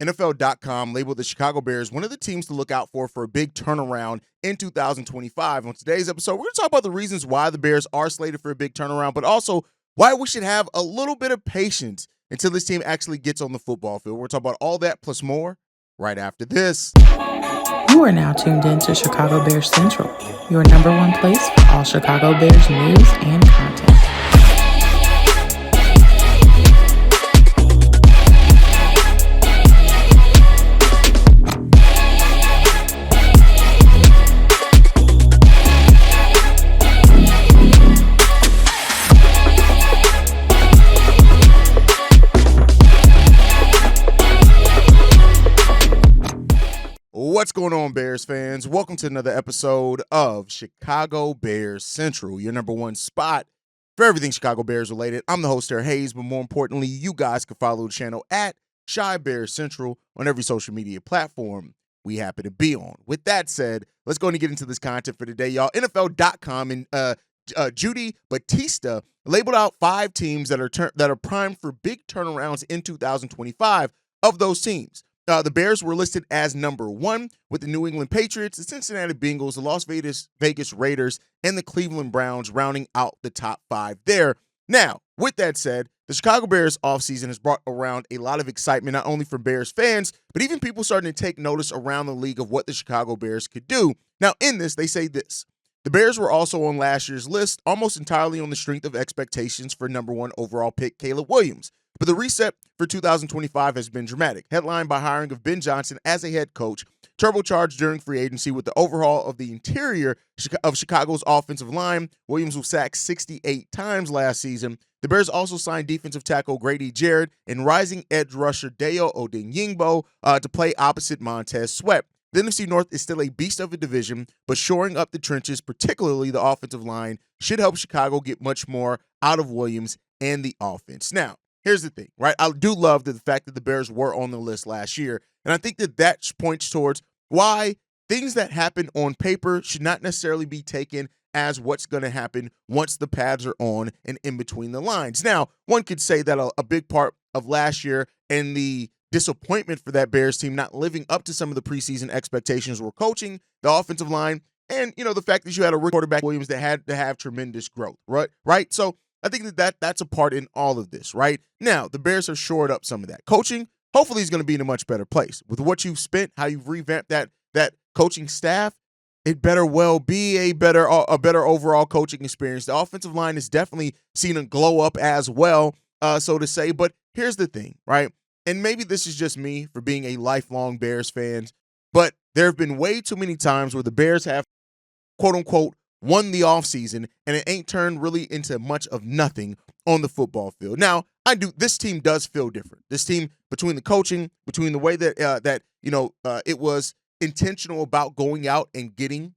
NFL.com labeled the Chicago Bears one of the teams to look out for a big turnaround in 2025. On today's episode, we're going to talk about the reasons why the Bears are slated for a big turnaround, but also why we should have a little bit of patience until this team actually gets on the football field. We're going to talk about all that plus more right after this. You are now tuned in to Chicago Bears Central, your number one place for all Chicago Bears news and content. What's going on, Bears fans? Welcome to another episode of Chicago Bears Central, your number one spot for everything Chicago Bears related. I'm the host, Eric Hayes, but more importantly, you guys can follow the channel at Chi Bears Central on every social media platform we happen to be on. With that said, let's go and get into this content for today, y'all. NFL.com and Judy Batista labeled out 5 teams that are primed for big turnarounds in 2025. Of those teams, the Bears were listed as number 1, with the New England Patriots, the Cincinnati Bengals, the Las Vegas Raiders, and the Cleveland Browns rounding out the top 5 there. Now, with that said, the Chicago Bears offseason has brought around a lot of excitement, not only for Bears fans, but even people starting to take notice around the league of what the Chicago Bears could do. Now, in this, they say this. The Bears were also on last year's list, almost entirely on the strength of expectations for number 1 overall pick Caleb Williams. But the reset for 2025 has been dramatic, headlined by hiring of Ben Johnson as a head coach, turbocharged during free agency with the overhaul of the interior of Chicago's offensive line. Williams was sacked 68 times last season. The Bears also signed defensive tackle Grady Jarrett and rising edge rusher Deo Odeyingbo to play opposite Montez Sweat. The NFC North is still a beast of a division, but shoring up the trenches, particularly the offensive line, should help Chicago get much more out of Williams and the offense. Now, here's the thing, right? I do love the fact that the Bears were on the list last year, and I think that points towards why things that happen on paper should not necessarily be taken as what's going to happen once the pads are on and in between the lines. Now, one could say that a big part of last year and the disappointment for that Bears team not living up to some of the preseason expectations were coaching, the offensive line, and, the fact that you had a rookie quarterback, Williams, that had to have tremendous growth, right? So I think that's a part in all of this, right? Now, the Bears have shored up some of that. Coaching, hopefully, is going to be in a much better place. With what you've spent, how you've revamped that coaching staff, it better well be a better overall coaching experience. The offensive line has definitely seen a glow up as well, so to say. But here's the thing, right? And maybe this is just me for being a lifelong Bears fan, but there have been way too many times where the Bears have, quote-unquote, won the offseason, and it ain't turned really into much of nothing on the football field. Now, this team does feel different. This team, between the coaching, between the way that it was intentional about going out and getting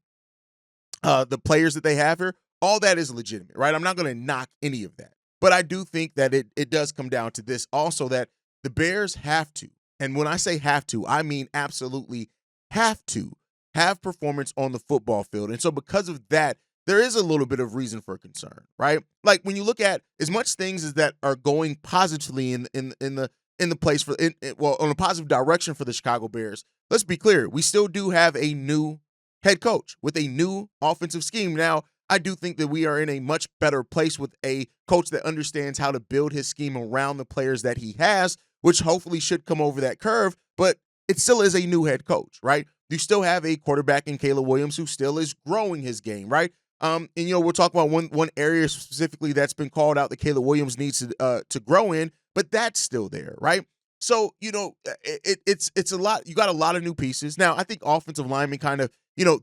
the players that they have here, all that is legitimate, right? I'm not going to knock any of that. But I do think that it does come down to this also, that the Bears have to, and when I say have to, I mean absolutely have to, have performance on the football field. And so because of that, there is a little bit of reason for concern, right? Like when you look at as much things as that are going positively in the place for on a positive direction for the Chicago Bears, let's be clear, we still do have a new head coach with a new offensive scheme. Now, I do think that we are in a much better place with a coach that understands how to build his scheme around the players that he has, which hopefully should come over that curve, but it still is a new head coach, right? You still have a quarterback in Caleb Williams who still is growing his game, right? And we'll talk about one area specifically that's been called out that Caleb Williams needs to grow in, but that's still there, right? So, it's a lot. You got a lot of new pieces. Now, I think offensive linemen kind of,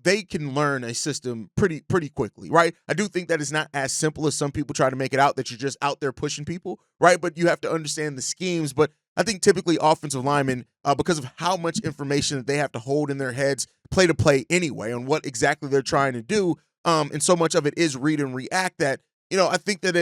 they can learn a system pretty quickly, right? I do think that it's not as simple as some people try to make it out, that you're just out there pushing people, right? But you have to understand the schemes. But I think typically offensive linemen, because of how much information that they have to hold in their heads play to play anyway on what exactly they're trying to do, and so much of it is read and react, that I think that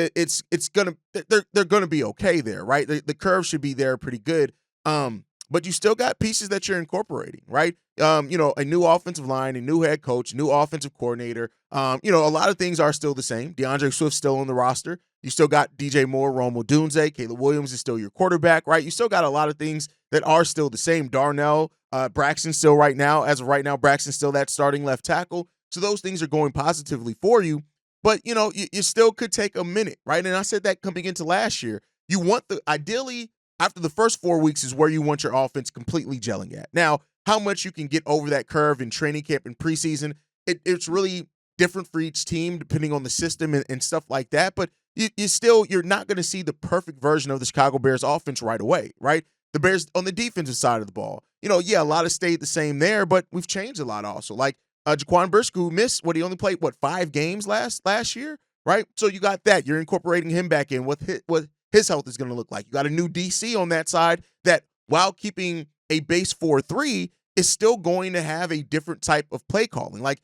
they're gonna be okay there, right? The curve should be there pretty good. But you still got pieces that you're incorporating, right? A new offensive line, a new head coach, new offensive coordinator. A lot of things are still the same. DeAndre Swift's still on the roster. You still got DJ Moore, Rome Odunze, Caleb Williams is still your quarterback, right? You still got a lot of things that are still the same. Darnell, Braxton still right now. As of right now, Braxton's still that starting left tackle. So those things are going positively for you. But, you still could take a minute, right? And I said that coming into last year. You want ideally, after the first 4 weeks is where you want your offense completely gelling at. Now, how much you can get over that curve in training camp and preseason, it's really different for each team depending on the system and stuff like that. But you're not going to see the perfect version of the Chicago Bears offense right away, right? The Bears on the defensive side of the ball, a lot of stayed the same there, but we've changed a lot also. Like Jaquan Brisker, who missed he only played 5 games last year, right? So you got that. You're incorporating him back in. What his health is going to look like. You got a new DC on that side that, while keeping a base 4-3, is still going to have a different type of play calling. Like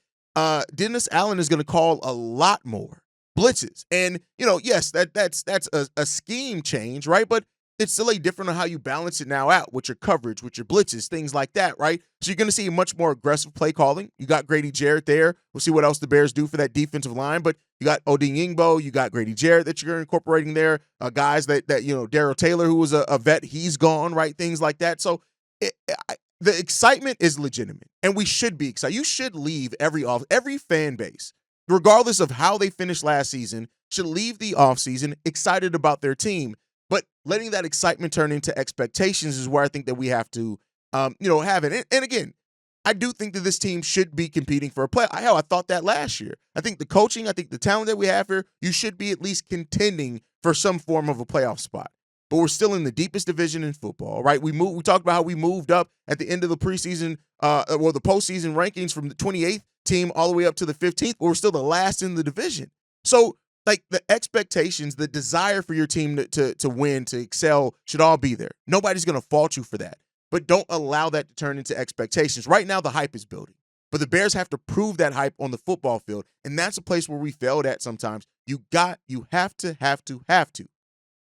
Dennis Allen is going to call a lot more blitzes, and yes, that's a scheme change, right? But it's still different on how you balance it now out with your coverage, with your blitzes, things like that, right? So you're going to see much more aggressive play calling. You got Grady Jarrett there. We'll see what else the Bears do for that defensive line, but you got Odin Yingbo, you got Grady Jarrett that you're incorporating there, guys that Darryl Taylor, who was a vet, he's gone, right? Things like that. So the excitement is legitimate, and we should be excited. You should leave every fan base, regardless of how they finished last season, should leave the offseason excited about their team. But letting that excitement turn into expectations is where I think that we have to, have it. And again, I do think that this team should be competing for a play. Hell, I thought that last year. I think the coaching, I think the talent that we have here, you should be at least contending for some form of a playoff spot. But we're still in the deepest division in football, right? We talked about how we moved up at the end of the preseason, the postseason rankings from the 28th team all the way up to the 15th, but we're still the last in the division. So, like, the expectations, the desire for your team to win, to excel, should all be there. Nobody's going to fault you for that. But don't allow that to turn into expectations. Right now, the hype is building. But the Bears have to prove that hype on the football field, and that's a place where we failed at sometimes. You have to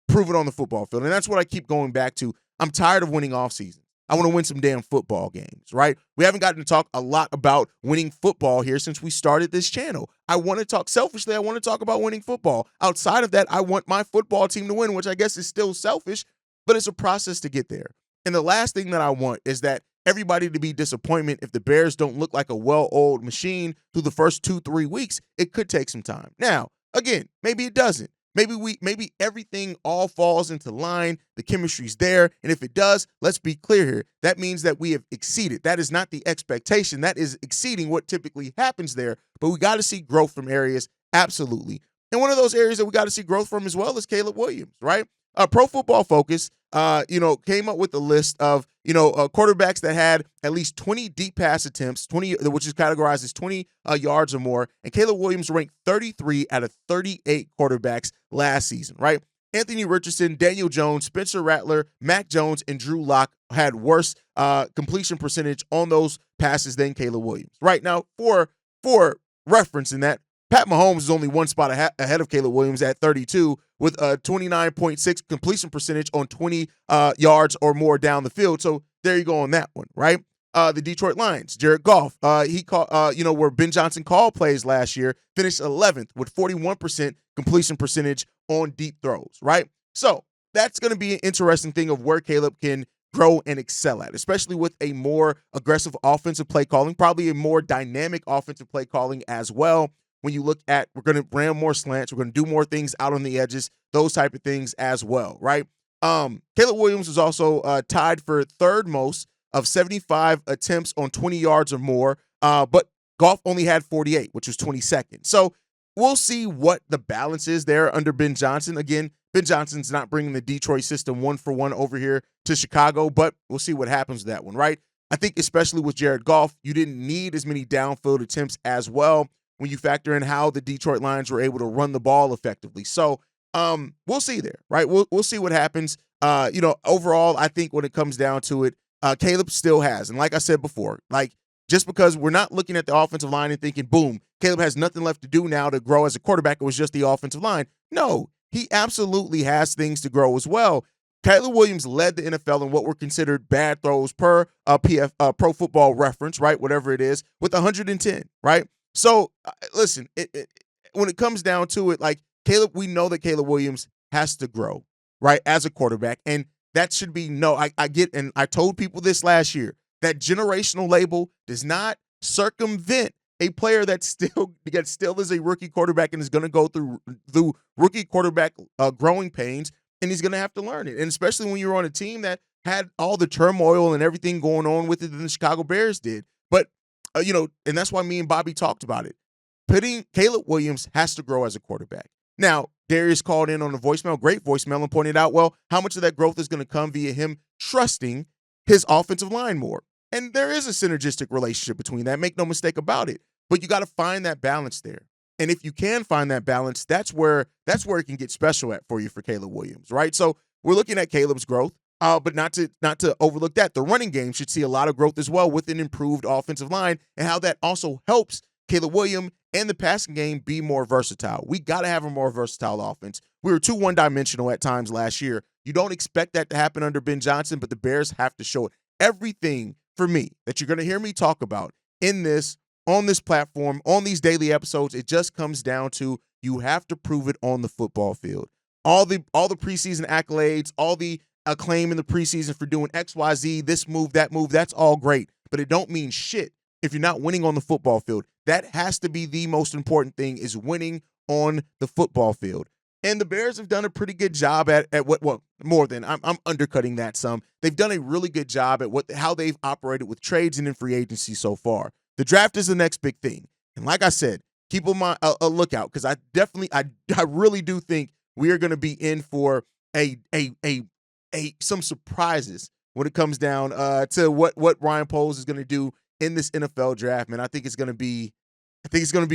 prove it on the football field. And that's what I keep going back to. I'm tired of winning off season. I want to win some damn football games, right? We haven't gotten to talk a lot about winning football here since we started this channel. I want to talk selfishly. I want to talk about winning football. Outside of that, I want my football team to win, which I guess is still selfish, but it's a process to get there. And the last thing that I want is that everybody to be disappointed if the Bears don't look like a well-oiled machine through the first 2-3 weeks. It could take some time. Now, again, maybe it doesn't. Maybe everything all falls into line. The chemistry's there. And if it does, let's be clear here. That means that we have exceeded. That is not the expectation. That is exceeding what typically happens there. But we got to see growth from areas. Absolutely. And one of those areas that we got to see growth from as well is Caleb Williams, right? Pro Football Focus, came up with a list of, quarterbacks that had at least 20 deep pass attempts, 20, which is categorized as 20 yards or more. And Caleb Williams ranked 33 out of 38 quarterbacks last season, right? Anthony Richardson, Daniel Jones, Spencer Rattler, Mac Jones, and Drew Lock had worse completion percentage on those passes than Caleb Williams. Right now, for reference in that, Pat Mahomes is only one spot ahead of Caleb Williams at 32 with a 29.6 completion percentage on 20 yards or more down the field. So there you go on that one, right? The Detroit Lions, Jared Goff, he called, where Ben Johnson called plays last year, finished 11th with 41% completion percentage on deep throws, right? So that's going to be an interesting thing of where Caleb can grow and excel at, especially with a more aggressive offensive play calling, probably a more dynamic offensive play calling as well. When you look at, we're going to ram more slants, we're going to do more things out on the edges, those type of things as well, right? Caleb Williams was also tied for third most of 75 attempts on 20 yards or more, but Goff only had 48, which was 22nd. So we'll see what the balance is there under Ben Johnson. Again, Ben Johnson's not bringing the Detroit system 1-for-1 over here to Chicago, but we'll see what happens with that one, right? I think especially with Jared Goff, you didn't need as many downfield attempts as well when you factor in how the Detroit Lions were able to run the ball effectively. So we'll see there, right? We'll see what happens. Overall, I think when it comes down to it, Caleb still has. And like I said before, like, just because we're not looking at the offensive line and thinking, boom, Caleb has nothing left to do now to grow as a quarterback. It was just the offensive line. No, he absolutely has things to grow as well. Caleb Williams led the NFL in what were considered bad throws per Pro Football Reference, right? Whatever it is, with 110, right? So, listen, when it comes down to it, like, Caleb, we know that Caleb Williams has to grow, right, as a quarterback, and that should be no. I get, and I told people this last year, that generational label does not circumvent a player that still is a rookie quarterback and is going to go through rookie quarterback growing pains, and he's going to have to learn it. And especially when you're on a team that had all the turmoil and everything going on with it than the Chicago Bears did. But and that's why me and Bobby talked about it. Caleb Williams has to grow as a quarterback. Now, Darius called in on the voicemail, great voicemail, and pointed out, well, how much of that growth is going to come via him trusting his offensive line more? And there is a synergistic relationship between that. Make no mistake about it. But you got to find that balance there. And if you can find that balance, that's where it can get special for you for Caleb Williams, right? So we're looking at Caleb's growth, but not to overlook that. The running game should see a lot of growth as well with an improved offensive line, and how that also helps Caleb Williams and the passing game be more versatile. We got to have a more versatile offense. We were too one-dimensional at times last year. You don't expect that to happen under Ben Johnson, but the Bears have to show it. Everything for me that you're going to hear me talk about on this platform, on these daily episodes, it just comes down to you have to prove it on the football field. All the preseason accolades, all the acclaim in the preseason for doing X, Y, Z, this move, that move, that's all great, but it don't mean shit if you're not winning on the football field. That has to be the most important thing, is winning on the football field. And the Bears have done a pretty good job at more than, I'm undercutting that some. They've done a really good job at how they've operated with trades and in free agency so far. The draft is the next big thing. And like I said, keep a lookout, because I really do think we are going to be in for some surprises when it comes down to what Ryan Poles is going to do in this NFL draft, man. I think it's going to be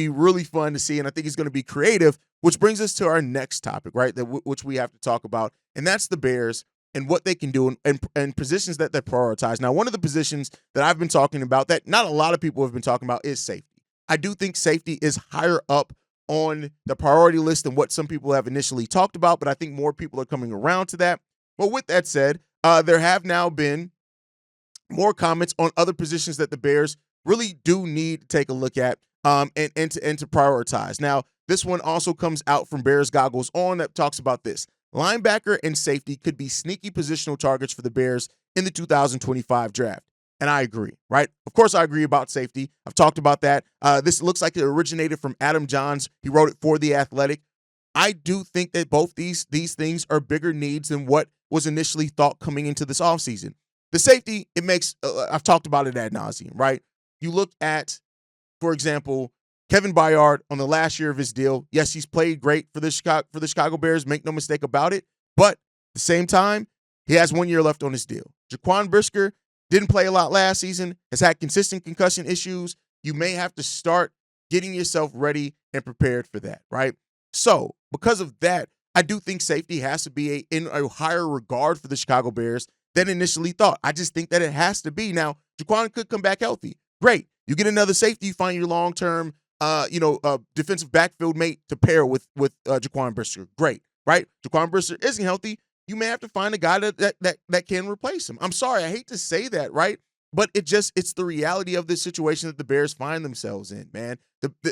really fun to see, and I think it's going to be creative, which brings us to our next topic, right, which we have to talk about, and that's the Bears and what they can do and positions that they prioritize. Now, one of the positions that I've been talking about that not a lot of people have been talking about is safety. I do think safety is higher up on the priority list than what some people have initially talked about, but I think more people are coming around to that. But with that said, there have now been more comments on other positions that the Bears really do need to take a look at and to prioritize. Now, this one also comes out from Bears Goggles On that talks about this. Linebacker and safety could be sneaky positional targets for the Bears in the 2025 draft. And I agree, right? Of course, I agree about safety. I've talked about that. This looks like it originated from Adam Johns. He wrote it for The Athletic. I do think that both these things are bigger needs than what was initially thought coming into this offseason. The safety, it makes, I've talked about it ad nauseum, right? You look at, for example, Kevin Byard on the last year of his deal. Yes, he's played great for the Chicago Bears, make no mistake about it. But at the same time, he has 1 year left on his deal. Jaquan Brisker didn't play a lot last season, has had consistent concussion issues. You may have to start getting yourself ready and prepared for that, right? So because of that, I do think safety has to be in a higher regard for the Chicago Bears than initially thought. I just think that it has to be. Now, Jaquan could come back healthy. Great. You get another safety, you find your long-term defensive backfield mate to pair with Jaquan Brisker. Great, right? Jaquan Brisker isn't healthy. You may have to find a guy that can replace him. I'm sorry, I hate to say that, right? But it's the reality of the situation that the Bears find themselves in, man.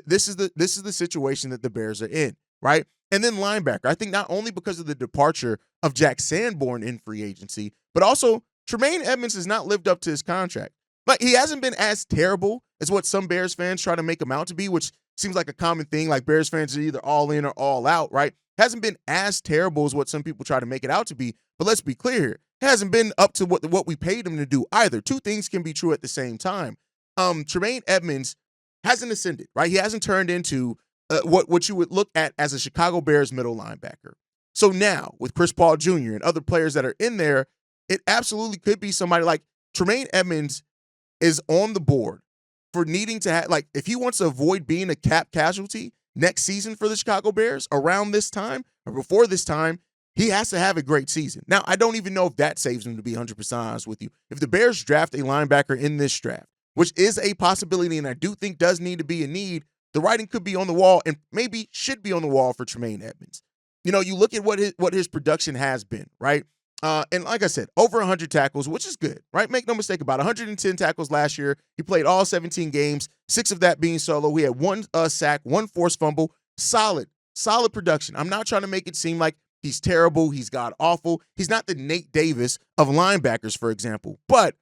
This is the situation that the Bears are in, right? And then linebacker. I think not only because of the departure of Jack Sanborn in free agency, but also Tremaine Edmunds has not lived up to his contract. Like, he hasn't been as terrible as what some Bears fans try to make him out to be, which seems like a common thing. Like, Bears fans are either all in or all out, right? Hasn't been as terrible as what some people try to make it out to be. But let's be clear here. It hasn't been up to what we paid him to do either. Two things can be true at the same time. Tremaine Edmunds hasn't ascended, right? He hasn't turned into what you would look at as a Chicago Bears middle linebacker. So now, with Chris Paul Jr. and other players that are in there, it absolutely could be somebody like Tremaine Edmunds is on the board for needing to have, like, if he wants to avoid being a cap casualty next season for the Chicago Bears around this time or before this time, he has to have a great season. Now, I don't even know if that saves him, to be 100% honest with you. If the Bears draft a linebacker in this draft, which is a possibility and I do think does need to be a need, the writing could be on the wall and maybe should be on the wall for Tremaine Edmunds. You know, you look at what his production has been, right? And like I said, over 100 tackles, which is good, right? Make no mistake about it. 110 tackles last year. He played all 17 games, 6 of that being solo. He had 1 sack, 1 forced fumble. Solid production. I'm not trying to make it seem like He's terrible. He's god-awful. He's not the Nate Davis of linebackers, for example. But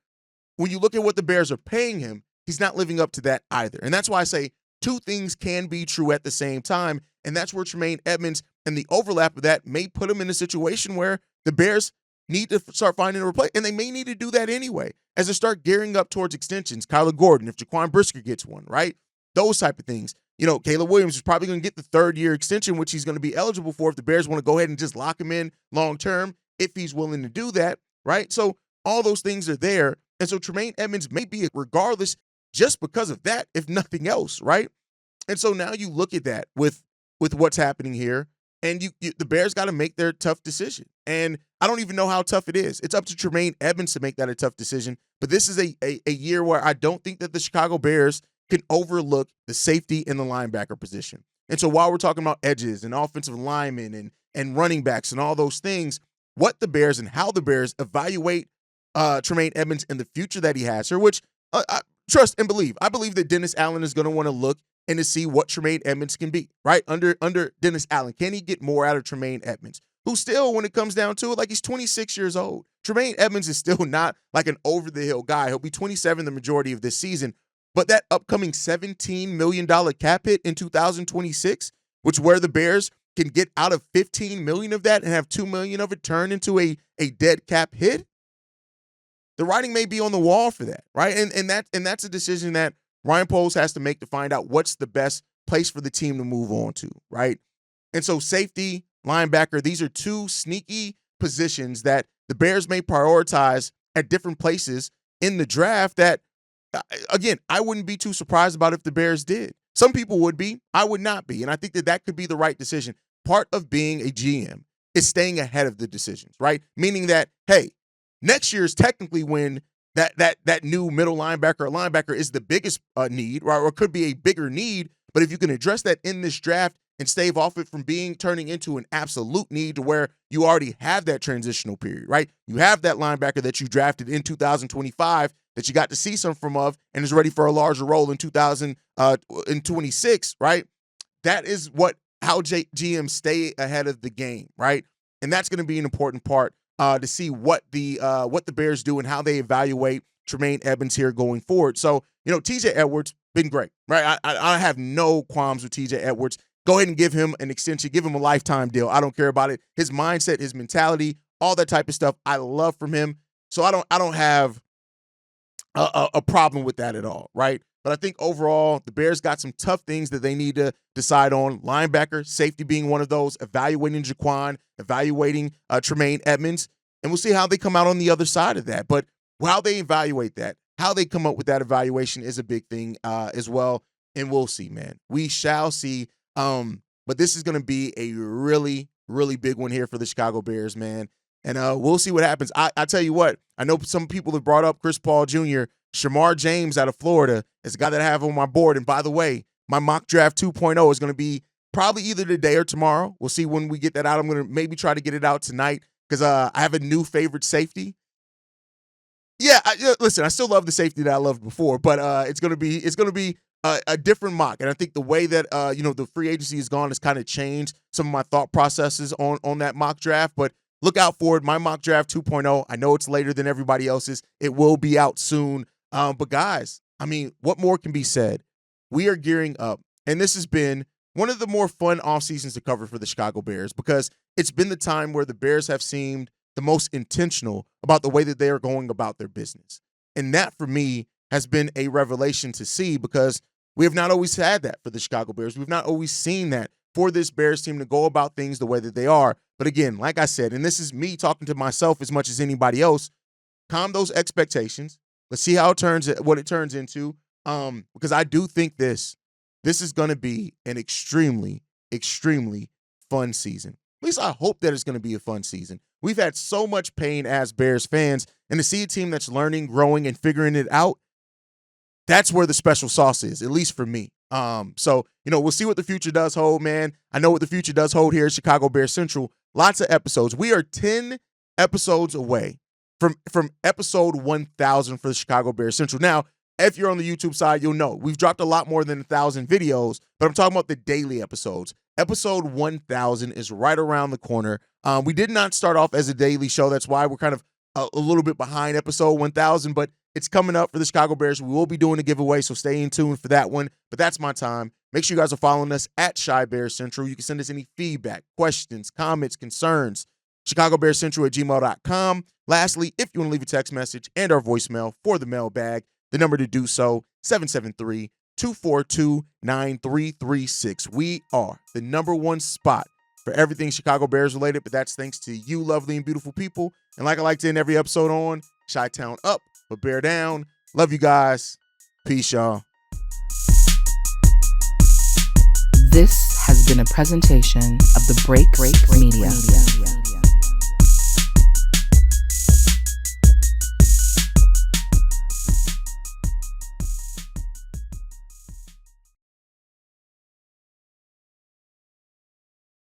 when you look at what the Bears are paying him, he's not living up to that either. And that's why I say two things can be true at the same time, and that's where Tremaine Edmunds and the overlap of that may put him in a situation where the Bears need to start finding a replacement, and they may need to do that anyway as they start gearing up towards extensions. Kyler Gordon, if Jaquan Brisker gets one, right? Those type of things. Caleb Williams is probably going to get the third-year extension, which he's going to be eligible for if the Bears want to go ahead and just lock him in long-term, if he's willing to do that, right? So all those things are there, and so Tremaine Edmunds may be regardless just because of that, if nothing else, right? And so now you look at that with what's happening here, and the Bears got to make their tough decision. And I don't even know how tough it is. It's up to Tremaine Edmunds to make that a tough decision. But this is a year where I don't think that the Chicago Bears can overlook the safety and the linebacker position. And so while we're talking about edges and offensive linemen and running backs and all those things, what the Bears and how the Bears evaluate Tremaine Edmunds and the future that he has here, which I trust and believe. I believe that Dennis Allen is going to want to look and to see what Tremaine Edmunds can be, right? Under Dennis Allen, can he get more out of Tremaine Edmunds, who still, when it comes down to it, like he's 26 years old. Tremaine Edmunds is still not like an over-the-hill guy. He'll be 27 the majority of this season. But that upcoming $17 million cap hit in 2026, which where the Bears can get out of $15 million of that and have $2 million of it turn into a dead cap hit, the writing may be on the wall for that, right? And that's a decision that Ryan Poles has to make to find out what's the best place for the team to move on to, right? And so safety, linebacker, these are two sneaky positions that the Bears may prioritize at different places in the draft that, again, I wouldn't be too surprised about if the Bears did. Some people would be. I would not be. And I think that could be the right decision. Part of being a GM is staying ahead of the decisions, right? Meaning that, hey, next year is technically when that new middle linebacker or linebacker is the biggest need, right? Or could be a bigger need. But if you can address that in this draft and stave off it from turning into an absolute need to where you already have that transitional period, right? You have that linebacker that you drafted in 2025 that you got to see some from and is ready for a larger role in 2026, right? That is how GMs stay ahead of the game, right? And that's going to be an important part to see what the Bears do and how they evaluate Tremaine Edmunds here going forward. So, TJ Edwards been great, right? I have no qualms with TJ Edwards. Go ahead and give him an extension, give him a lifetime deal. I don't care about it. His mindset, his mentality, all that type of stuff, I love from him. So I don't have a problem with that at all, right? But I think overall, the Bears got some tough things that they need to decide on. Linebacker, safety being one of those, evaluating Jaquan, evaluating Tremaine Edmunds, and we'll see how they come out on the other side of that. But while they evaluate that, how they come up with that evaluation is a big thing as well, and we'll see, man. We shall see. But this is going to be a really, really big one here for the Chicago Bears, man. And we'll see what happens. I tell you what, I know some people have brought up Chris Paul Jr., Shamar James out of Florida is a guy that I have on my board. And by the way, my mock draft 2.0 is going to be probably either today or tomorrow. We'll see when we get that out. I'm going to maybe try to get it out tonight because I have a new favorite safety. Yeah, listen, I still love the safety that I loved before, but it's going to be a different mock. And I think the way that the free agency has gone has kind of changed some of my thought processes on that mock draft. But look out for it. My mock draft 2.0. I know it's later than everybody else's. It will be out soon. But guys, I mean, what more can be said? We are gearing up, and this has been one of the more fun off seasons to cover for the Chicago Bears because it's been the time where the Bears have seemed the most intentional about the way that they are going about their business. And that, for me, has been a revelation to see because we have not always had that for the Chicago Bears. We've not always seen that for this Bears team to go about things the way that they are. But again, like I said, and this is me talking to myself as much as anybody else, calm those expectations. Let's see how what it turns into. Because I do think this is going to be an extremely, extremely fun season. At least I hope that it's going to be a fun season. We've had so much pain as Bears fans, and to see a team that's learning, growing, and figuring it out, that's where the special sauce is, at least for me. So, we'll see what the future does hold, man. I know what the future does hold here at Chicago Bears Central. Lots of episodes. We are 10 episodes away from episode 1,000 for the Chicago Bears Central. Now, if you're on the YouTube side, you'll know we've dropped a lot more than 1,000 videos, but I'm talking about the daily episodes. Episode 1000 is right around the corner. We did not start off as a daily show. That's why we're kind of a little bit behind episode 1000, but it's coming up for the Chicago Bears. We will be doing a giveaway, so stay in tune for that one. But that's my time. Make sure you guys are following us at Chi Bears Central. You can send us any feedback, questions, comments, concerns, chicagobearscentral@gmail.com. Lastly, if you want to leave a text message and our voicemail for the mailbag, the number to do so, 773-242-9336. We are the number one spot for everything Chicago Bears related, but that's thanks to you lovely and beautiful people. And like I like to end every episode on, Chi-Town up, but Bear down. Love you guys. Peace, y'all. This has been a presentation of the Break Media.